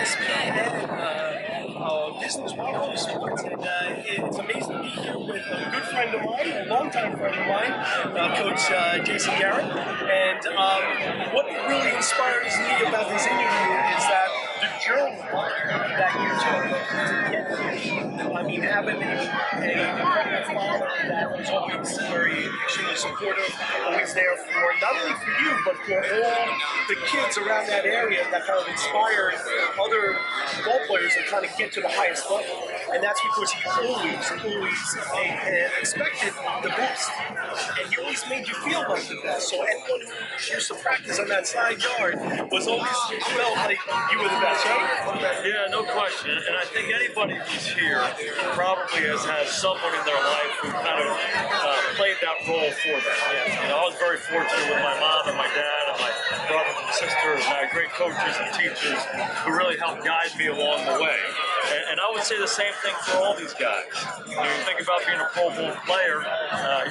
ESPN Business World Sports, and it's amazing to be here with a good friend of mine, a longtime friend of mine, Coach Jason Garrett. And what really inspires me about this interview is that the journey that you took to get here. I mean, having an incredible father that was always very extremely supportive, always there for not only for you, but for all the kids around that area that kind of inspired other ball players to kind of get to the highest level. And that's because he always expected the best. And he always made you feel like the best. So anyone who used to practice on that side yard was always felt like you were the best, right? Yeah, no question. And I think anybody who's here probably has had someone in their life who kind of played that role for them. You know, I was very fortunate with my mom and my dad and my brothers and sisters, and I had great coaches and teachers who really helped guide me along the way. And I would say the same thing for all these guys. You know, you think about being a Pro Bowl player,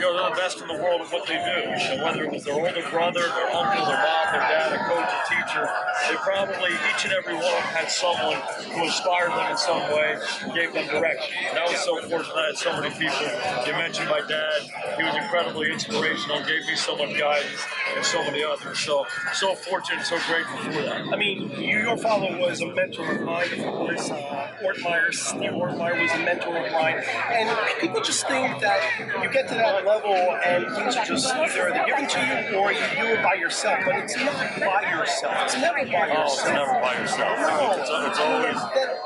they're the best in the world at what they do. You know, whether it was their older brother, their uncle, their mom, their dad, a coach, a teacher, they probably, each and every one of them had someone who inspired them in some way, gave them direction. And I was so fortunate I had so many people. You mentioned my dad. He was incredibly inspirational, gave me so much guidance, and so many others. So fortunate, so grateful for that. I mean, your father was a mentor of mine, of course. Steve Ortmeyer was a mentor of mine. And people just think that you get to that level and things are just either they're given to you or you do it by yourself. But it's not by yourself. It's never by yourself. Oh, it's never by yourself. No. It's always...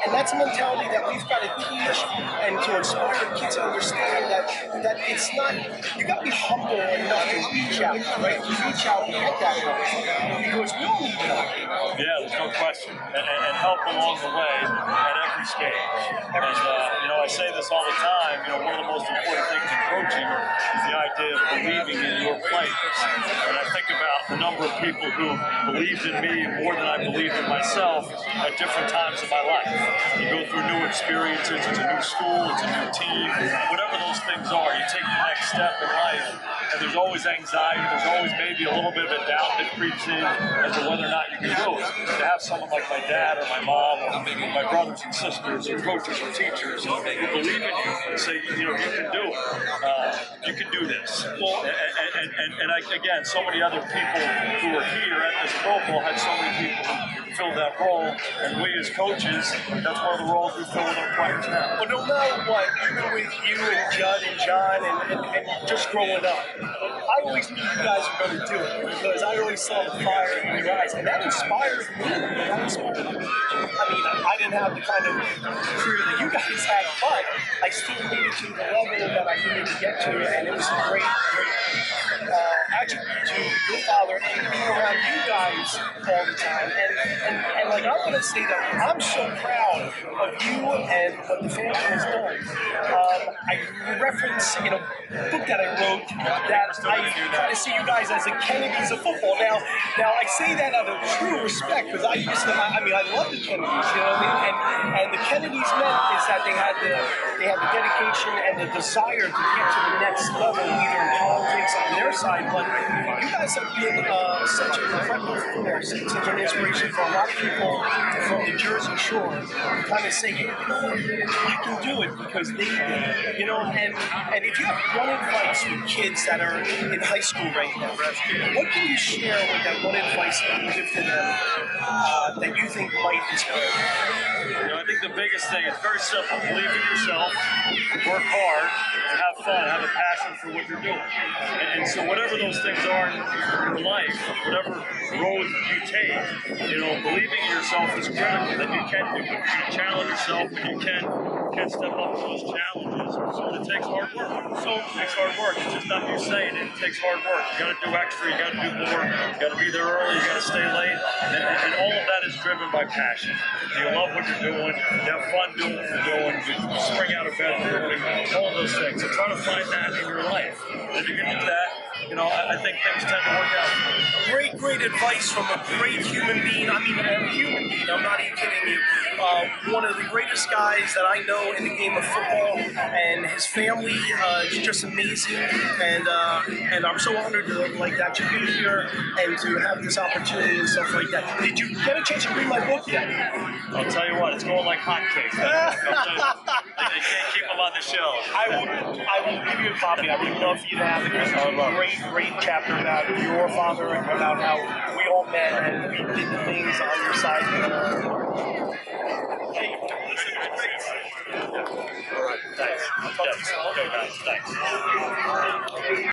And that's a mentality that we've got to teach and to inspire kids to understand that it's not, you got to be humble enough to reach out, right? To reach out and get that help. Because we all need help. Yeah, there's no question. And help along the way at every stage. And, I say this all the time, one of the most important things in coaching is the idea of believing in your players. And I think about the number of people who believed in me more than I believed in myself at different times in my life. You go through new experiences, it's a new school, it's a new team, whatever those things are, you take the next step in life, and there's always anxiety, there's always maybe a little bit of a doubt that creeps in as to whether or not you can do it. To have someone like my dad or my mom or my brothers and sisters or coaches or teachers who believe in you and say, you can do it. You can do this. Well, and again, so many other people who are here at this Pro Bowl had so many people who filled that role, and we as coaches, that's one of the roles we fill with our players now. But no matter what, even with you and Judd and John and just growing up, I always knew you guys were going to do it because I always saw the fire in your eyes, and that inspired me. That inspired me. I mean, I didn't have the kind of career that you guys had, but I still made it to the level that I needed to get to, and it was a great attribute to your father and being around you guys all the time. And like, I want to say that I'm so proud of you and what the family has done. I reference in a book that I wrote that I kind of see you guys as the Kennedys of football. Now I say that out of true respect because I love the Kennedys, you know what I mean? And the Kennedys meant is that they had the dedication and the desire to get to the next level, either in politics on their side, but you guys have been such an incredible force, such an inspiration for a lot of people from the Jersey Shore to kind of say, hey, you know what, I can do it because they did, and if you have one advice with kids that are in high school right now, what can you share with that one advice that you give to them that you think might inspire them? I think the biggest thing is very simple. Believe in yourself, work hard, and have fun, have a passion for what you're doing. And so whatever those things are in your life, whatever road you take, believing in yourself is critical, that you can do it. You can challenge yourself, and you can step up to those challenges. So it takes hard work. It takes hard work. It's just not you saying it. It takes hard work. You got to do extra. You got to do more. You got to be there early. You got to stay late. And all of that is driven by passion. You love what you're doing. You have fun doing what you're doing. You spring out of bed in the morning. All those things. So try to find that in your life. And if you can do that, I think things tend to work out. Great advice from a great human being. I mean, a human being. I'm not even kidding you. one of the greatest guys that I know in the game of football, and his family is just amazing. And I'm so honored to be here and to have this opportunity and stuff like that. Did you get a chance to read my book yet? I'll tell you what, it's going like hotcakes. They can't keep them on the shelf. I will give you a copy. I would love for you to have it. It's a great chapter about your father and about how we all met and we did the things on your side. Hey, All right, thanks. Yes. Okay, guys, thanks.